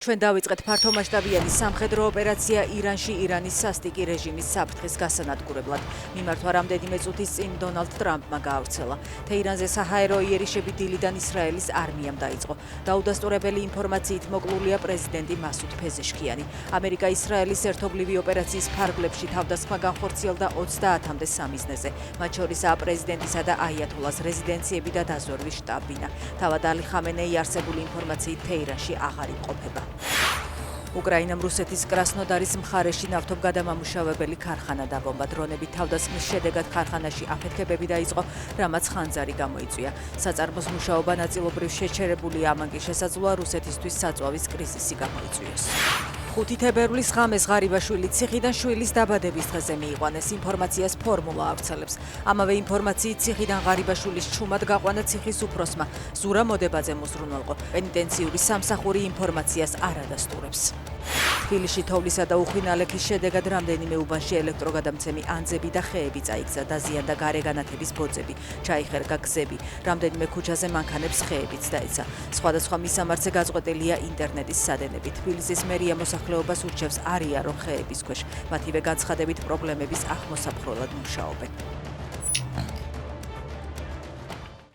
ჩვენ დავიწყეთ ფართომასშტაბიანი სამხედრო ოპერაცია ირანში ირანის სასტიკი რეჟიმის საფრთხის გასანადგურებლად. მიმართვა რამდენიმე წუთის წინ დონალდ ტრამპმა გაავრცელა. თეირანზე საჰაერო იერიშები დილიდან ისრაელის არმიამ დაიწყო. დაუდასტურებელი ინფორმაციით მოკლულია პრეზიდენტი მასუდ ფეზეშკიანი. ამერიკა-ისრაელის ერთობლივი ოპერაციის ფარგლებში თავდასხმა განხორციელდა 30-მდე სამიზნეზე. მათ შორისაა პრეზიდენტისა და აიათოლას რეზიდენციები და დაზვერვის შტაბ-ბინა. თავად ალი ხამენეი არსებული ინფორმაციით თეირანში აღარ იმყოფება. უკრაინამ რუსეთის კრასნოდარის მხარეში ნავთობგადამამუშავებელი ქარხანა დაბომბა. დრონებით თავდასხმის შედეგად ქარხანაში აფეთქებები დაიწყო, რამაც ხანძარი გამოიწვია. საწარმოს მუშაობა ნაწილობრივ შეჩერებულია, ამან კი შესაძლოა რუსეთისთვის საწვავის კრიზისი გამოიწვიოს. 5 თებერვლის ღამეს ღარიბაშვილი ციხიდან შვილის დაბადების დღეზე მიიყვანეს. ინფორმაციას ფორმულა ავრცელებს. ამავე ინფორმაციით ციხიდან ღარიბაშვილის ჩუმად გაყვანა ციხის უფროსმა ზურა მოდებაძემ უზრუნველყო. პენიტენციური სამსახური ინფორმაციას არ ადასტურებს. თბილისში თოვლისა და უხვინალექის შედეგად რამდენიმე უბანში ელექტროგადამცემი ანძები და ხეები წაიქცა, დაზიანდა გარეგანათების ბოძები, ჩაიხერგა გზები. რამდენიმე ქუჩაზე მანქანებს ხეებიც დაეცა. სხვადასხვა მისამართზე გაწყვეტილია ინტერნეტის სადენები. თბილისის მერია მოსახლეობას ურჩევს არ იარო ხეების ქვეშ. მათივე განცხადებით პრობლემების ახმოსაფრთხოებად მუშაობენ.